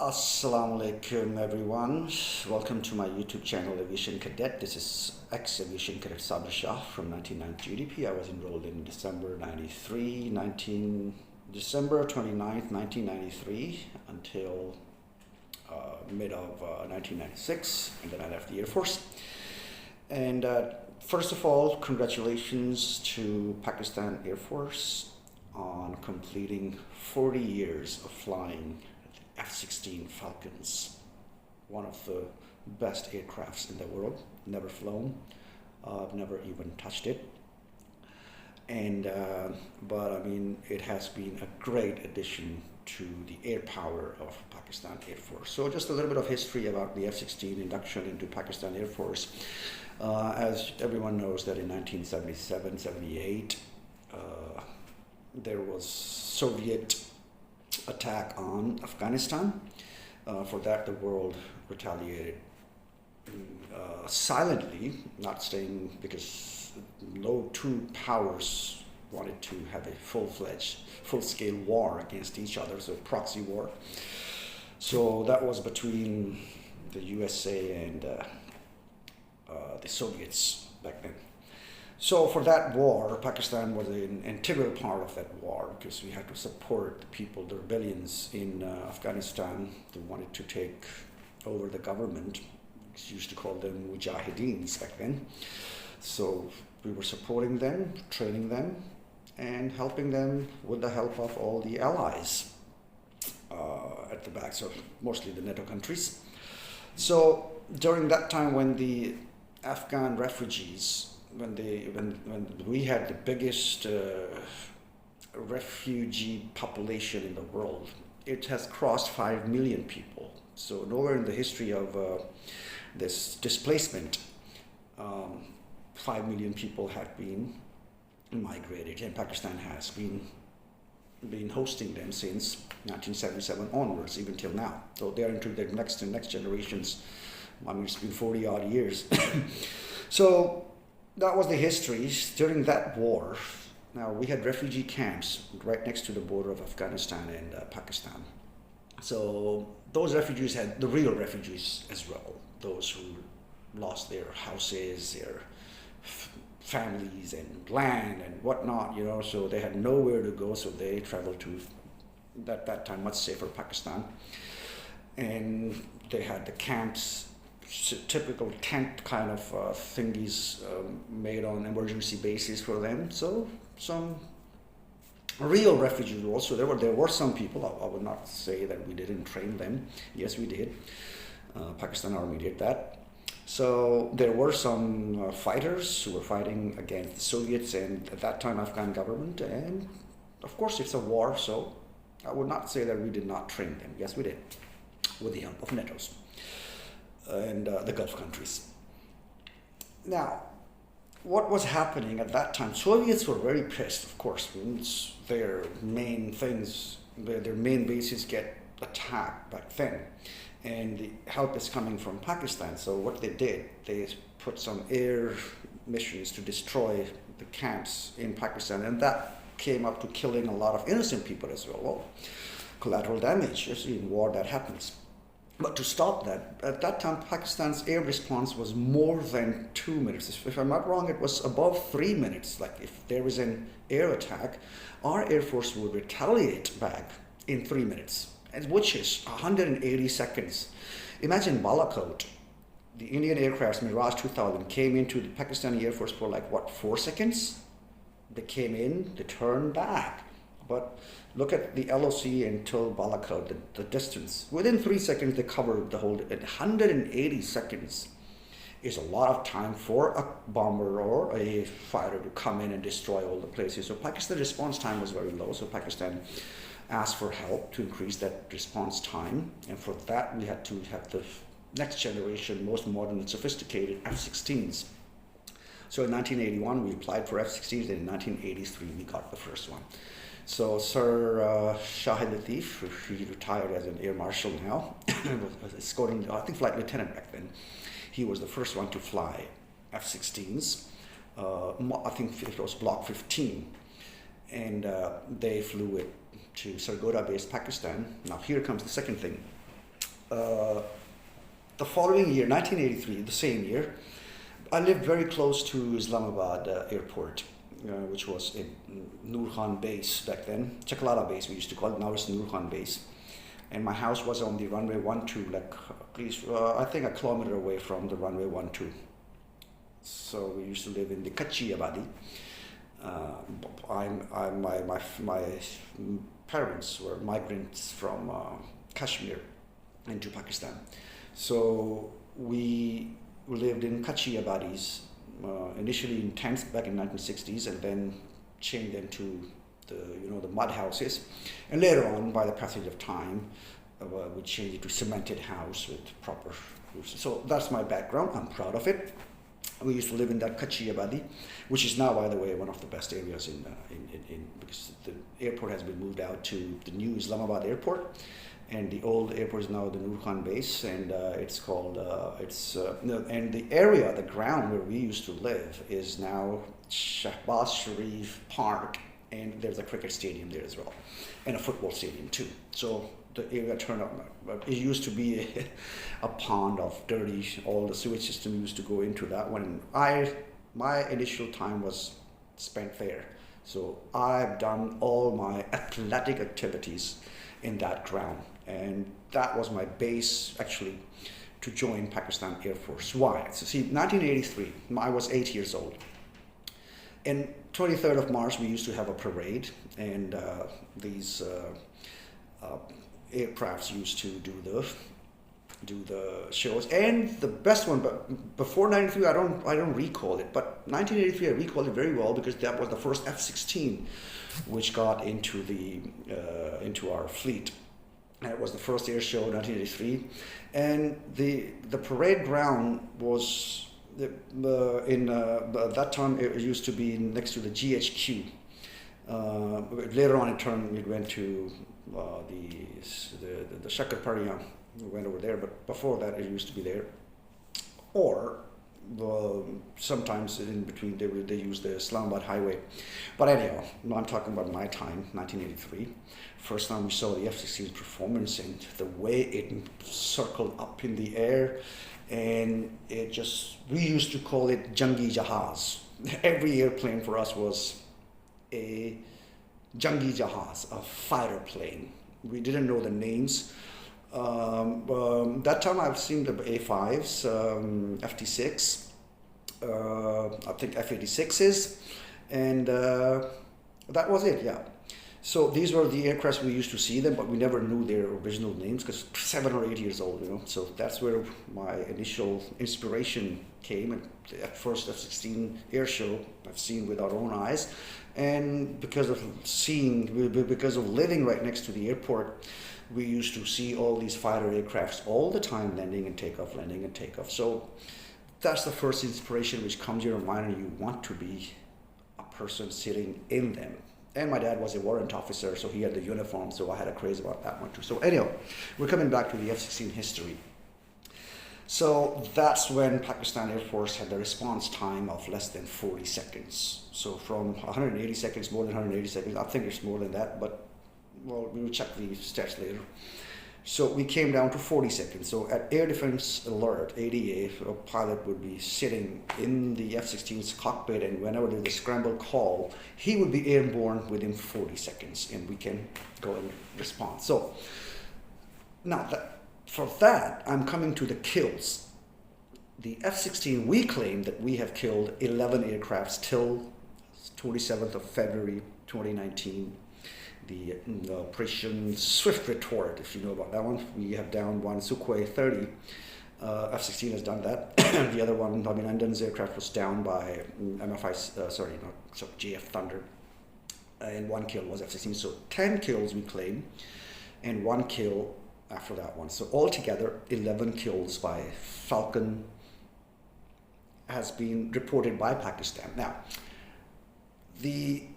Assalamu alaikum everyone. Welcome to my YouTube channel Aviation Cadet. This is ex-Aviation Cadet Sabir Shah from 1990 GDP. I was enrolled in December 29th, 1993 until mid of 1996, and then I left the Air Force. And first of all, congratulations to Pakistan Air Force on completing 40 years of flying F16 Falcons, one of the best aircrafts in the world. Never flown, I've never even touched it, and but I mean, it has been a great addition to the air power of Pakistan Air Force. So just a little bit of history about the F16 induction into Pakistan Air Force. As everyone knows that in 1977-78 there was Soviet attack on Afghanistan. For that the world retaliated silently, not saying, because no two powers wanted to have a full-scale war against each other, so proxy war. So that was between the USA and the Soviets back then. So for that war, Pakistan was an integral part of that war, because we had to support the people, the rebellions in Afghanistan. They wanted to take over the government. We used to call them Mujahideens back then. So we were supporting them, training them, and helping them with the help of all the allies at the back, so mostly the NATO countries. So during that time, when the Afghan refugees, when we had the biggest refugee population in the world, it has crossed 5 million people. So nowhere in the history of this displacement 5 million people have been migrated, and Pakistan has been hosting them since 1977 onwards, even till now. So they are into their next generations. I mean, it's been 40 odd years. So that was the history during that war. Now, we had refugee camps right next to the border of Afghanistan and Pakistan. So those refugees had the real refugees as well, those who lost their houses, their families and land and whatnot, you know, so they had nowhere to go, so they traveled to that time much safer Pakistan. And they had the camps, typical tent kind of thingies made on emergency basis for them. So some real refugees also. There were some people. I would not say that we didn't train them. Yes, we did. Pakistan Army did that. So there were some fighters who were fighting against the Soviets and at that time Afghan government. And of course it's a war, so I would not say that we did not train them. Yes, we did, with the help of NATO's and the Gulf countries. Now, what was happening at that time? Soviets were very pissed, of course, when their main things, their main bases get attacked back then, and the help is coming from Pakistan. So what they did, they put some air missions to destroy the camps in Pakistan, and that came up to killing a lot of innocent people as well. Well, collateral damage, in war that happens. But to stop that, at that time, Pakistan's air response was more than 2 minutes. If I'm not wrong, it was above 3 minutes. Like, if there was an air attack, our Air Force would retaliate back in 3 minutes, which is 180 seconds. Imagine Balakot, the Indian aircraft Mirage 2000 came into the Pakistani Air Force for like, what, 4 seconds? They came in, they turned back. But look at the LOC until Balakot, the distance. Within 3 seconds, they covered the whole. 180 seconds is a lot of time for a bomber or a fighter to come in and destroy all the places. So Pakistan's response time was very low. So Pakistan asked for help to increase that response time. And for that, we had to have the next generation, most modern and sophisticated F-16s. So in 1981, we applied for F-16s, and in 1983, we got the first one. So Sir Kaiser Tufail, he retired as an air marshal now, was escorting, I think, flight lieutenant back then. He was the first one to fly F-16s. I think it was Block 15. And they flew it to Sargodha base, Pakistan. Now here comes the second thing. The following year, 1983, the same year, I lived very close to Islamabad airport, which was in Noor Khan base back then. Chaklala base we used to call it, now it's Noor Khan base. And my house was on the runway 12, like at least, I think a kilometer away from the runway 12. So we used to live in the Kachi Abadi. My parents were migrants from Kashmir into Pakistan. So we lived in Kachi Abadis, initially in tents back in 1960s, and then changed them to the mud houses. And later on, by the passage of time, we changed it to cemented house with proper roofs. So that's my background. I'm proud of it. We used to live in that Kachi Abadi, which is now, by the way, one of the best areas in because the airport has been moved out to the new Islamabad airport, and the old airport is now the Noor Khan base, and it's called and the area, the ground where we used to live is now Shahbaz Sharif Park, and there's a cricket stadium there as well, and a football stadium too. So the area turned out, it used to be a pond of dirty, all the sewage system used to go into that one. My initial time was spent there. So I've done all my athletic activities in that ground. And that was my base actually to join Pakistan Air Force. Why? So see, 1983, I was 8 years old. And 23rd of March, we used to have a parade, and these aircrafts used to do the shows. And the best one, but before 93, I don't recall it, but 1983 I recall it very well because that was the first F16 which got into into our fleet. And it was the first air show, 1983, and the parade ground was at that time it used to be next to the GHQ. Later on, it went to the Shakar Pariyan. We went over there, but before that, it used to be there. Or sometimes in between, they used the Islamabad highway. But anyhow, I'm talking about my time, 1983. First time we saw the F-16's performance and the way it circled up in the air, and we used to call it Jangi Jahaz. Every airplane for us was a Jangi Jahaz, a fighter plane. We didn't know the names. That time I've seen the A5s, FT6, I think F86s, and that was it, yeah. So these were the aircrafts we used to see them, but we never knew their original names because 7 or 8 years old, So that's where my initial inspiration came, and at first F-16 air show I've seen with our own eyes, and because of living right next to the airport, we used to see all these fighter aircrafts all the time, landing and takeoff. So that's the first inspiration which comes to your mind, and you want to be a person sitting in them. And my dad was a warrant officer, so he had the uniform, so I had a craze about that one too. So anyhow, we're coming back to the F-16 history. So that's when Pakistan Air Force had the response time of less than 40 seconds. So from 180 seconds, more than 180 seconds, I think it's more than that, but well, we will check the stats later. So we came down to 40 seconds. So at Air Defense Alert, ADA, a pilot would be sitting in the F-16's cockpit, and whenever there's a scramble call, he would be airborne within 40 seconds, and we can go and respond. So now for that, I'm coming to the kills. The F-16, we claim that we have killed 11 aircrafts till 27th of February 2019. The Operation Swift Retort, if you know about that one. We have downed one Sukhoi 30. F-16 has done that. The other one, Abhinandan's aircraft, was down by JF Thunder. And one kill was F-16. So 10 kills we claim, and 1 kill after that one. So altogether, 11 kills by Falcon has been reported by Pakistan. Now, we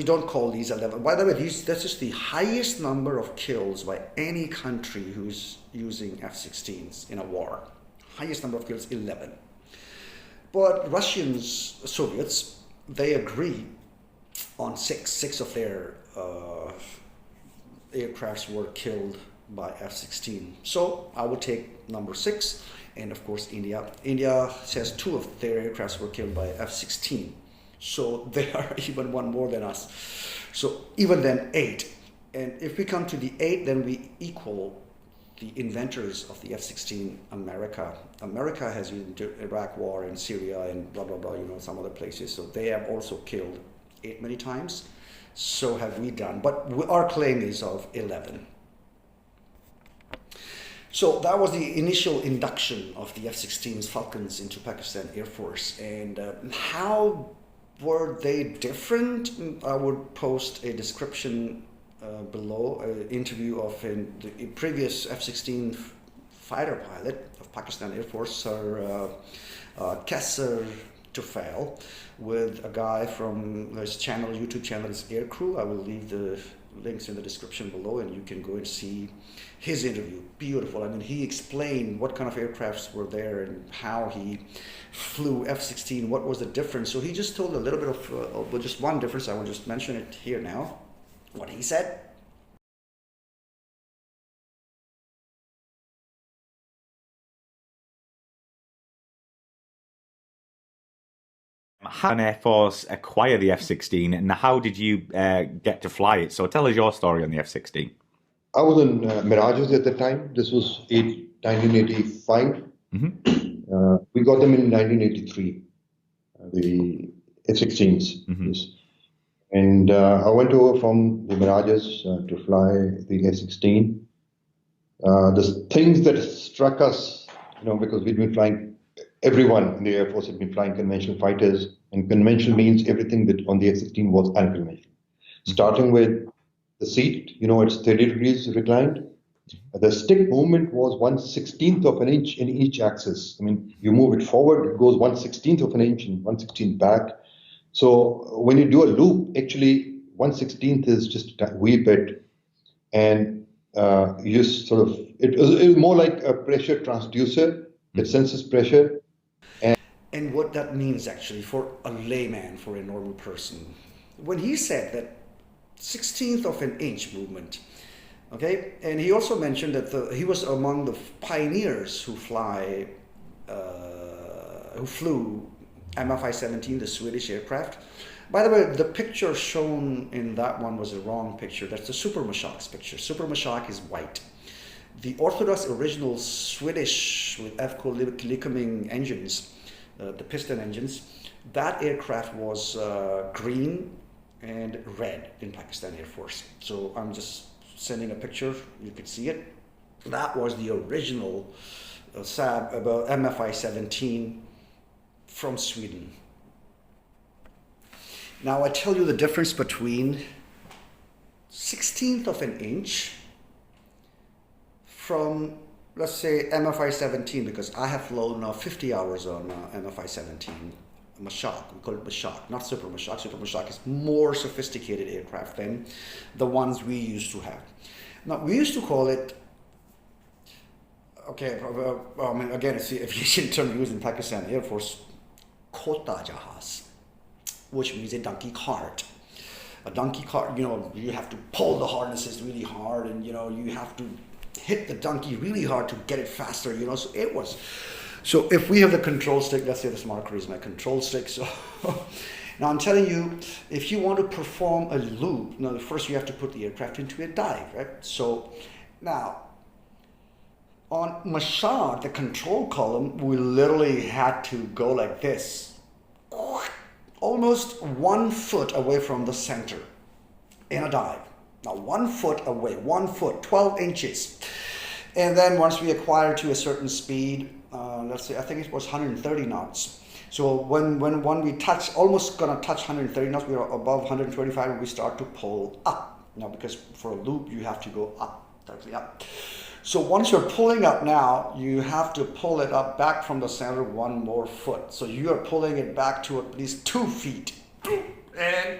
don't call these 11. By the way, that's just the highest number of kills by any country who's using F-16s in a war. Highest number of kills, 11. But Soviets, they agree on six of their aircrafts were killed by F-16. So I would take number 6, and of course India. India says 2 of their aircrafts were killed by F-16. So they are even one more than us. So even then 8. And if we come to the 8, then we equal the inventors of the F-16, America. America has used the Iraq War and Syria and blah, blah, blah, some other places. So they have also killed 8 many times. So have we done. But our claim is of 11. So that was the initial induction of the F-16's Falcons into Pakistan Air Force. And how were they different? I would post a description below, an interview of the previous F-16 fighter pilot of Pakistan Air Force, Sir Kaiser Tufail, with a guy from his channel, YouTube channel is AirCrew. I will leave the links in the description below, and you can go and see his interview. Beautiful. I mean, he explained what kind of aircrafts were there and how he flew F-16, what was the difference. So he just told a little bit of just one difference. I will just mention it here now. What he said. How did Air Force acquire the F-16, and how did you get to fly it? So tell us your story on the F-16. I was in Mirages at the time. This was 1985. We got them in 1983, the F-16s. Yes. And I went over from the Mirages to fly the F-16. The things that struck us, because we'd been flying, everyone in the Air Force had been flying conventional fighters, and conventional means everything that on the F-16 was unconventional. Starting with the seat, it's 30 degrees reclined. The stick movement was 1/16th of an inch in each axis. I mean, you move it forward, it goes 1/16th of an inch and 1/16th back. So when you do a loop, actually 1/16th is just a wee bit, and you just sort of, it was more like a pressure transducer that senses pressure. And what that means actually for a layman, for a normal person, when he said that 16th of an inch movement, okay, and he also mentioned that he was among the pioneers who flew MFI-17, the Swedish aircraft. By the way, the picture shown in that one was a wrong picture. That's the Super Mushshak's picture. Super Mushshak is white. The orthodox original Swedish with F-Lycoming engines, the piston engines, that aircraft was green and red in Pakistan Air Force. So I'm just sending a picture, you could see it. That was the original MFI-17 from Sweden. Now I tell you the difference between 16th of an inch from, let's say, MFI-17, because I have flown 50 hours on MFI-17, Mushshak, we call it Mushshak, not Super Mushshak. Super Mushshak is more sophisticated aircraft than the ones we used to have. Now, we used to call it, okay, I mean, again, it's the aviation term used in Pakistan Air Force, Kota Jahaz, which means a donkey cart. A donkey cart, you have to pull the harnesses really hard, and, you have to hit the donkey really hard to get it faster, so it was. So if we have the control stick, let's say this marker is my control stick. So now I'm telling you, if you want to perform a loop, first you have to put the aircraft into a dive, right? So now on Mushshak, the control column, we literally had to go like this, almost 1 foot away from the center in a dive. Now 1 foot away, 1 foot, 12 inches. And then once we acquired to a certain speed, let's say, I think it was 130 knots. So when we almost gonna touch 130 knots, we are above 125 and we start to pull up. Now, because for a loop, you have to go up, directly up. So once you're pulling up now, you have to pull it up back from the center 1 more foot. So you are pulling it back to at least 2 feet. And,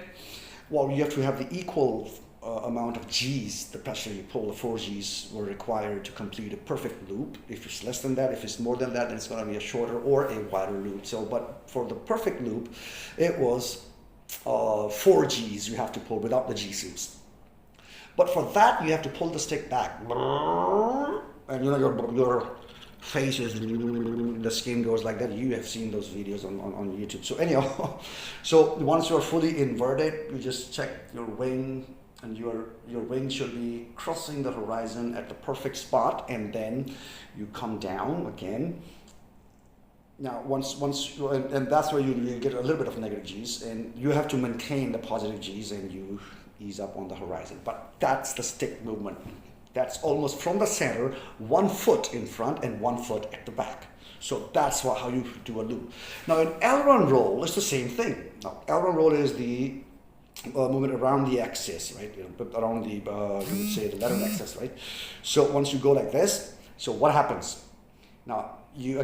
well, you have to have the equal amount of G's, the pressure you pull, the 4 G's were required to complete a perfect loop. If it's less than that, if it's more than that, then it's going to be a shorter or a wider loop. So, but for the perfect loop, it was 4 G's you have to pull without the G suits. But for that, you have to pull the stick back. And your face is, the skin goes like that. You have seen those videos on YouTube. So anyhow, so once you're fully inverted, you just check your wing, and your wing should be crossing the horizon at the perfect spot, and then you come down again. Now, once and that's where you get a little bit of negative G's, and you have to maintain the positive G's, and you ease up on the horizon. But that's the stick movement. That's almost from the center, 1 foot in front and 1 foot at the back. So that's how you do a loop. Now, an aileron roll is the same thing. Now, aileron roll is the movement around the axis, right? Around the, you would say the letter axis, right? So once you go like this, so what happens? Now, you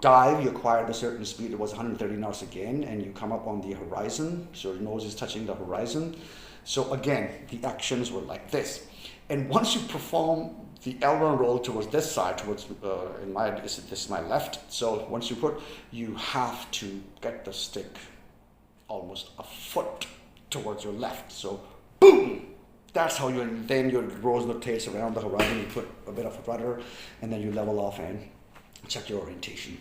dive, you acquired a certain speed, it was 130 knots again, and you come up on the horizon, so your nose is touching the horizon. So again, the actions were like this. And once you perform the aileron roll towards this side, towards, this is my left, so once you have to get the stick almost a foot towards your left, so boom! That's how then you rotate around the horizon, you put a bit of a rudder, and then you level off and check your orientation.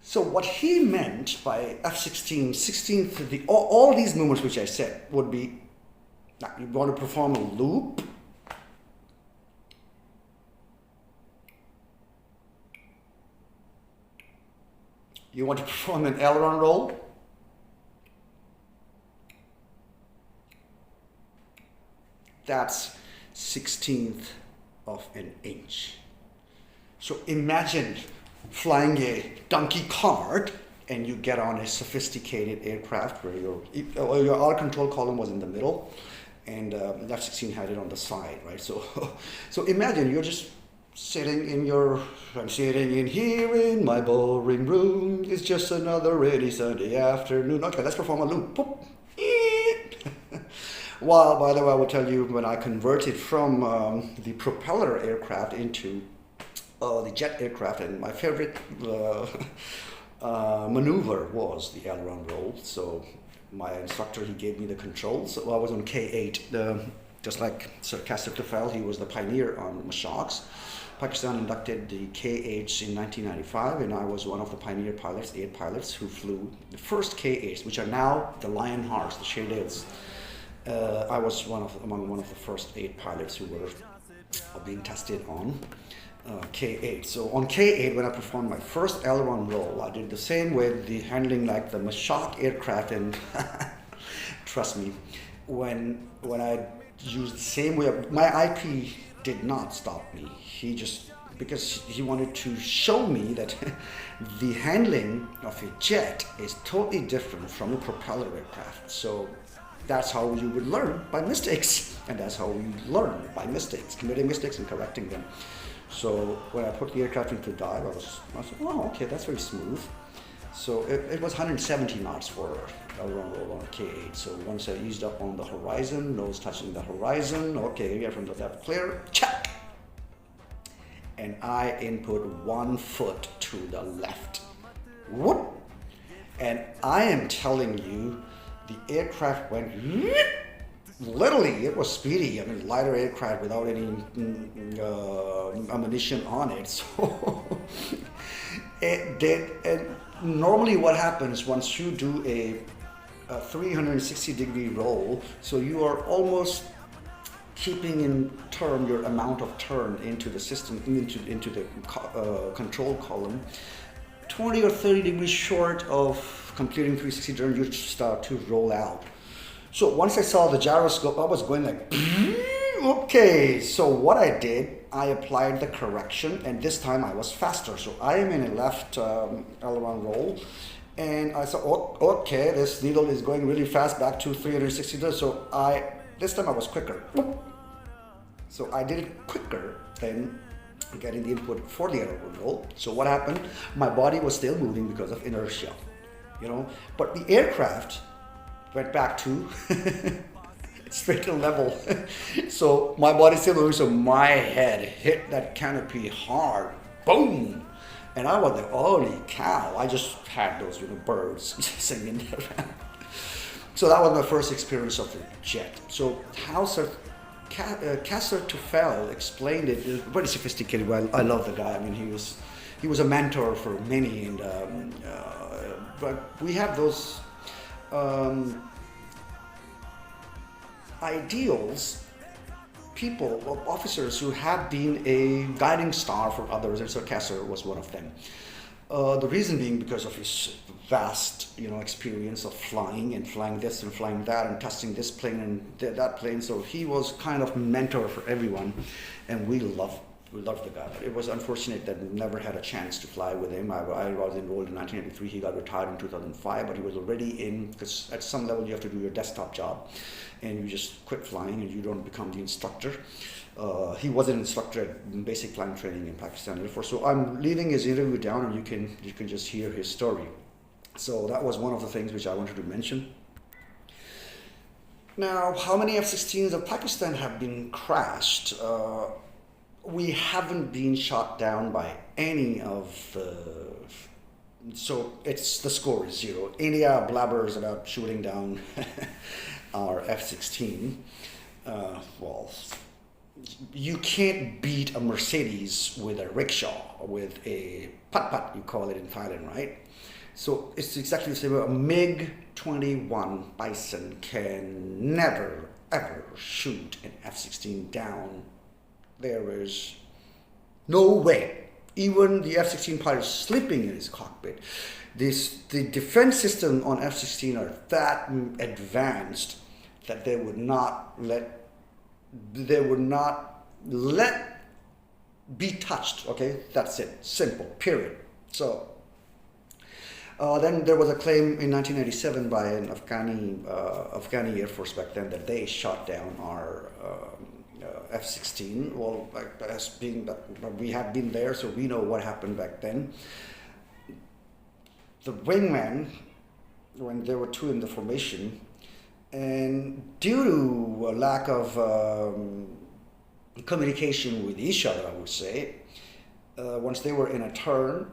So what he meant by F16, 16th, all these movements which I said would be, now you want to perform a loop, you want to perform an aileron roll, that's 16th of an inch. So imagine flying a donkey cart and you get on a sophisticated aircraft where your auto control column was in the middle and F-16 had it on the side, right? So imagine you're just I'm sitting in here in my boring room. It's just another rainy Sunday afternoon. Okay, let's perform a loop. Well, by the way, I will tell you, when I converted from the propeller aircraft into the jet aircraft, and my favorite maneuver was the aileron roll. So my instructor, he gave me the controls. So I was on K8, just like Sir Kaiser Tufail, he was the pioneer on Mushshaks. Pakistan inducted the K8s in 1995, and I was one of the pioneer pilots, 8 pilots, who flew the first K8s, which are now the Lionhearts, the Shadales. I was among one of the first 8 pilots who were being tested on K8. So on K8, when I performed my first aileron roll, I did the same with the handling like the Mushshak aircraft, and trust me, when I used the same way, my IP did not stop me. Because he wanted to show me that the handling of a jet is totally different from a propeller aircraft. So that's how you would learn, by mistakes. And that's how you learn, by mistakes, committing mistakes and correcting them. So when I put the aircraft into dive, I said, oh, okay, that's very smooth. So it was 170 knots for aileron roll on K8. So once I eased up on the horizon, nose touching the horizon, okay, area from the left clear, check. And I input 1 foot to the left. Whoop! And I am telling you, the aircraft went, literally, it was speedy. I mean, lighter aircraft without any ammunition on it. So it did. And normally what happens once you do a 360-degree roll, so you are almost keeping in turn your amount of turn into the system, into the control column, 20 or 30 degrees short of completing 360 turn, you start to roll out. So once I saw the gyroscope, I was going like, okay. So what I did, I applied the correction, and this time I was faster. So I am in a left aileron roll, and I said, oh, okay, this needle is going really fast back to 360 degrees. So this time I was quicker. So I did it quicker than getting the input for the aileron roll. So what happened? My body was still moving because of inertia, but the aircraft went back to straight to level. So my body still moving, so my head hit that canopy hard, boom. And I was like, holy cow, I just had those birds singing around. So that was my first experience of the jet. So how Sir Kaiser Tufail explained it very sophisticated. Well, I love the guy. I mean, he was a mentor for many, and but we have those ideals, people, officers who have been a guiding star for others, and Sir Kaiser was one of them. The reason being because of his vast, experience of flying and flying this and flying that and testing this plane and that plane. So he was kind of mentor for everyone, and we loved the guy. But it was unfortunate that we never had a chance to fly with him. I was enrolled in 1983. He got retired in 2005, but he was already in, because at some level you have to do your desktop job, and you just quit flying and you don't become the instructor. He was an instructor at basic flying training in Pakistan Air Force. So I'm leaving his interview down, and you can just hear his story. So that was one of the things which I wanted to mention. Now, how many F-16s of Pakistan have been crashed? We haven't been shot down by any of the... So the score is 0. India blabbers about shooting down our F-16. Well, you can't beat a Mercedes with a rickshaw, with a putt-putt, you call it in Thailand, right? So it's exactly the same. A MiG-21 Bison can never, ever shoot an F-16 down. There is no way. Even the F-16 pilot sleeping in his cockpit. The defense system on F-16 are that advanced that they would not let be touched. Okay, that's it. Simple. Period. So then there was a claim in 1987 by an Afghani Air Force back then that they shot down our F-16. Well, as being that we have been there, so we know what happened back then. The wingman, when there were 2 in the formation, and due to a lack of communication with each other, I would say, once they were in a turn,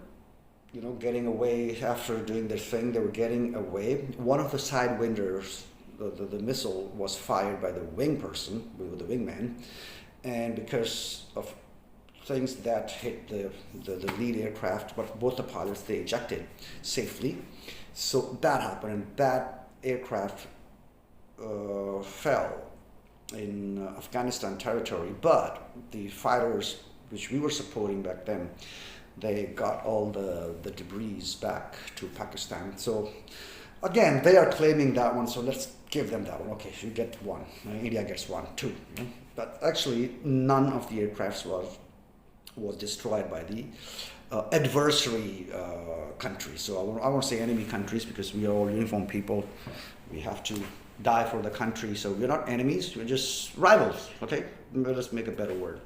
getting away after doing their thing, they were getting away. One of the side winders, the missile was fired by the wing person, with the wingman, and because of things that hit the lead aircraft, but both the pilots, they ejected safely. So that happened, and that aircraft fell in Afghanistan territory, but the fighters which we were supporting back then, they got all the debris back to Pakistan. So again, they are claiming that one, so let's give them that one. Okay, you get 1. India gets 1, 2. But actually, none of the aircrafts was destroyed by the adversary countries. So I won't say enemy countries, because we are all uniformed people. We have to die for the country. So we're not enemies, we're just rivals. Okay, let's make a better word.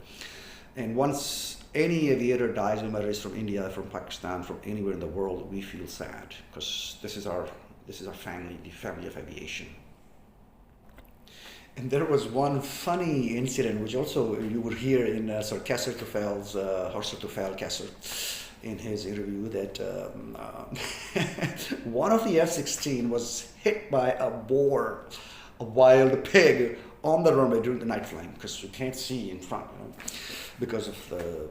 And once any aviator dies, no matter it's from India, from Pakistan, from anywhere in the world, we feel sad, because this is our family, the family of aviation. And there was one funny incident, which also you would hear in Sir Kaiser Tufail's, Sir Tufail Kaiser, in his interview, that one of the F-16 was hit by a boar, a wild pig, on the runway during the night flying, because you can't see in front, because of the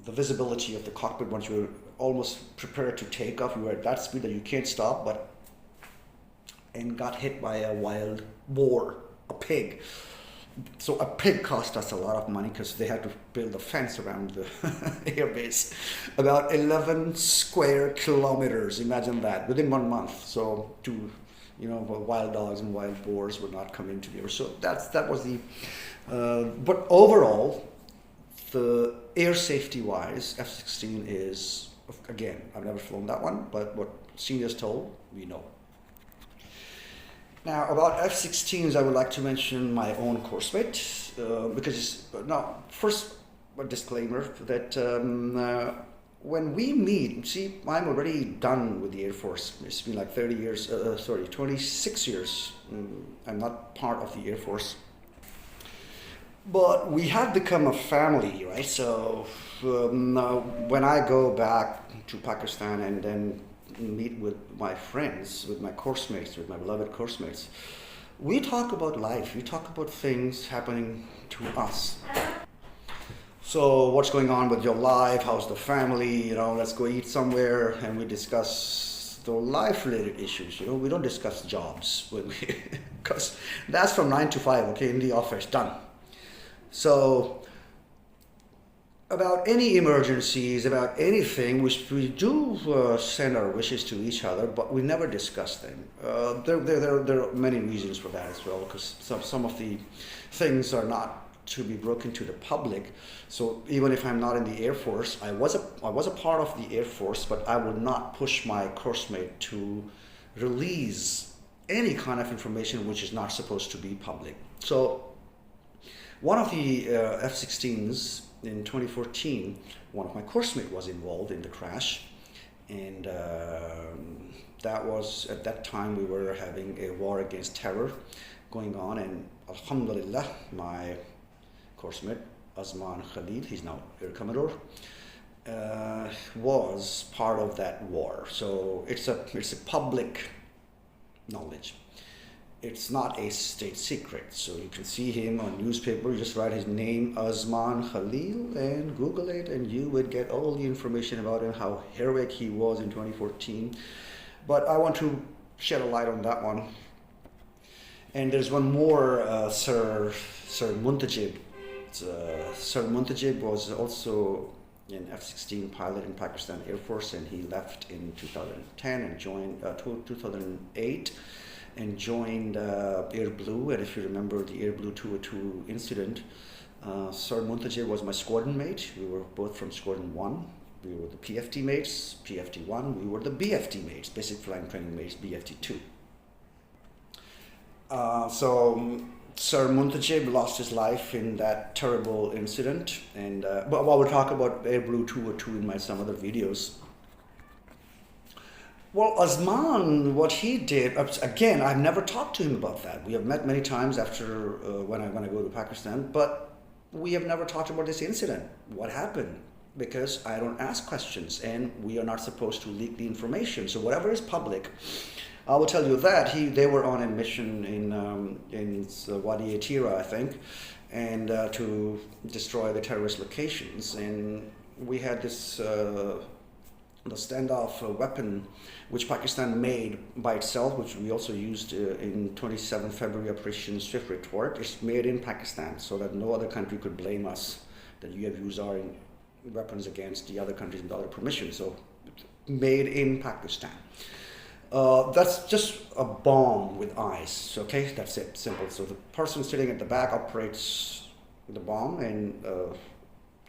visibility of the cockpit. Once you're almost prepared to take off, you are at that speed that you can't stop, and got hit by a wild boar, a pig. So a pig cost us a lot of money, because they had to build a fence around the airbase, about 11 square kilometers. Imagine that, within 1 month. So wild dogs and wild boars would not come into the air. So that was the. But overall, the air safety wise, F-16 is, again, I've never flown that one, but what seniors told, we know. Now, about F-16s, I would like to mention my own course mate, because first, a disclaimer that when we meet, see, I'm already done with the Air Force. It's been like 26 years. I'm not part of the Air Force. But we have become a family, right? So when I go back to Pakistan and then meet with my friends, with my course mates, with my beloved course mates, we talk about life, we talk about things happening to us. So what's going on with your life, how's the family, let's go eat somewhere, and we discuss the life-related issues. We don't discuss jobs, because that's from 9 to 5, okay, in the office, done. So about any emergencies, about anything, we do send our wishes to each other, but we never discuss them. There are many reasons for that as well, because some of the things are not to be broken to the public. So even if I'm not in the Air Force, I was a part of the Air Force, but I would not push my course mate to release any kind of information which is not supposed to be public. So one of the F-16s in 2014, one of my course mate was involved in the crash, and that was, at that time, we were having a war against terror going on, and alhamdulillah, my course mate, Azman Khalil, he's now Air Commodore, was part of that war. So it's a public knowledge. It's not a state secret. So you can see him on newspaper, you just write his name, Azman Khalil, and Google it, and you would get all the information about him, how heroic he was in 2014. But I want to shed a light on that one. And there's one more, Sir Muntajib. Sir Muntajib was also an F-16 pilot in Pakistan Air Force, and he left in 2010 and joined 2008 and joined Air Blue. And if you remember the Air Blue 202 incident, Sir Muntajib was my squadron mate. We were both from Squadron 1. We were the PFT mates, PFT 1. We were the BFT mates, Basic Flying Training mates, BFT 2. So Sir Muntajib lost his life in that terrible incident, and but we'll talk about Air Blue 202 in some other videos. Well, Azman, what he did, again, I've never talked to him about that. We have met many times after when I go to Pakistan, but we have never talked about this incident. What happened? Because I don't ask questions, and we are not supposed to leak the information. So whatever is public, I will tell you that they were on a mission in Wadi Atira, I think, and to destroy the terrorist locations. And we had this the standoff weapon, which Pakistan made by itself, which we also used in 27 February Operation Swift Retort. It's made in Pakistan, so that no other country could blame us that you have used our weapons against the other countries without our permission. So made in Pakistan. That's just a bomb with eyes, okay? That's it, simple. So the person sitting at the back operates the bomb and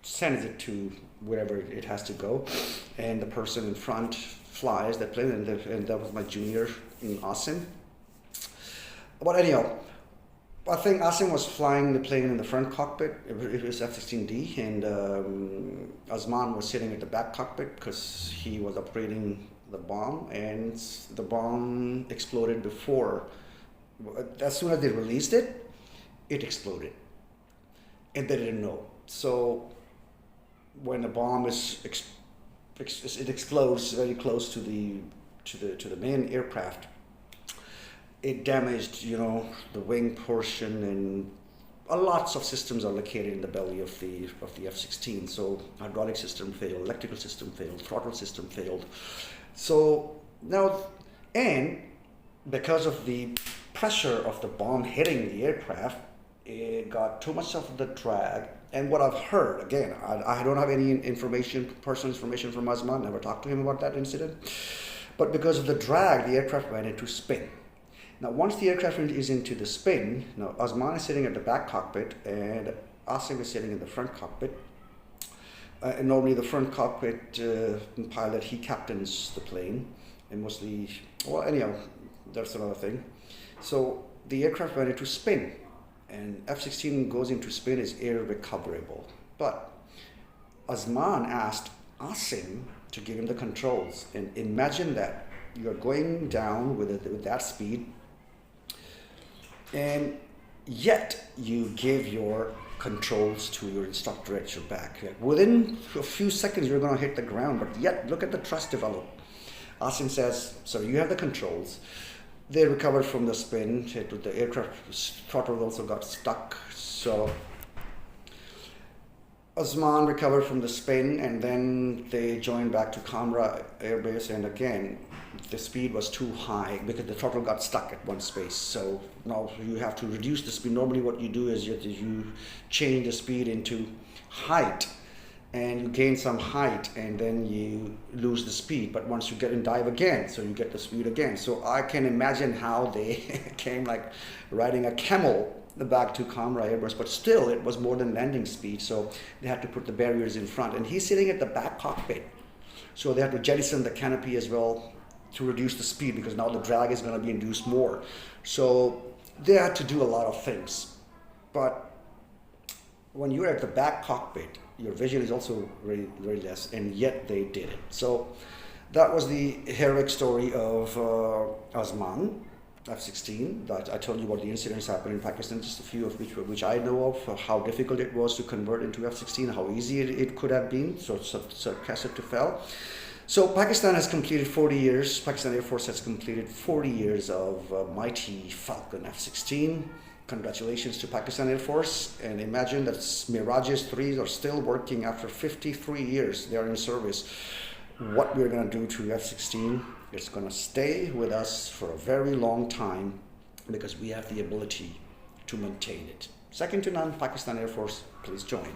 sends it to wherever it has to go, and the person in front flies that plane, and that was my junior in Asim. But anyhow, I think Asim was flying the plane in the front cockpit. It was F-16D, and Azman was sitting at the back cockpit because he was operating the bomb, and the bomb exploded before. As soon as they released it, it exploded, and they didn't know. So when the bomb it explodes very close to the main aircraft, it damaged, the wing portion, and lots of systems are located in the belly of the F-16. So hydraulic system failed, electrical system failed, throttle system failed. So now, and because of the pressure of the bomb hitting the aircraft, it got too much of the drag. And what I've heard, again, I don't have any personal information from Azman, never talked to him about that incident, but because of the drag, the aircraft went into spin. Now, once the aircraft is into the spin, now Azman is sitting at the back cockpit, and Asim is sitting in the front cockpit. And normally the front cockpit pilot, he captains the plane, and mostly, well, anyhow, that's another thing. So the aircraft went into spin, and F-16 goes into spin is air recoverable. But Azman asked Asim to give him the controls, and imagine that you're going down with that speed, and yet you give your controls to your instructor at your back. Within a few seconds, you're going to hit the ground, but yet look at the trust develop. Asim says, so you have the controls. They recovered from the spin. The aircraft throttle also got stuck. So Osman recovered from the spin, and then they joined back to Kamra Air Base, and again the speed was too high because the throttle got stuck at one space. So now you have to reduce the speed. Normally what you do is you change the speed into height, and you gain some height, and then you lose the speed. But once you get in dive again, so you get the speed again. So I can imagine how they came like riding a camel back to Kamra Air Base, but still it was more than landing speed, so they had to put the barriers in front. And he's sitting at the back cockpit, so they had to jettison the canopy as well to reduce the speed, because now the drag is going to be induced more. So they had to do a lot of things. But when you're at the back cockpit, your vision is also very, very less, and yet they did it. So that was the heroic story of Osman F-16. That I told you what the incidents happened in Pakistan, just a few of which I know of, how difficult it was to convert into F-16, how easy it could have been. So Sir Kaiser Tufail. So Pakistan has completed 40 years, Pakistan Air Force has completed 40 years of mighty Falcon F-16. Congratulations to Pakistan Air Force, and imagine that Mirages 3s are still working after 53 years they are in service. What we're going to do to F-16, it's going to stay with us for a very long time because we have the ability to maintain it. Second to none, Pakistan Air Force, please join.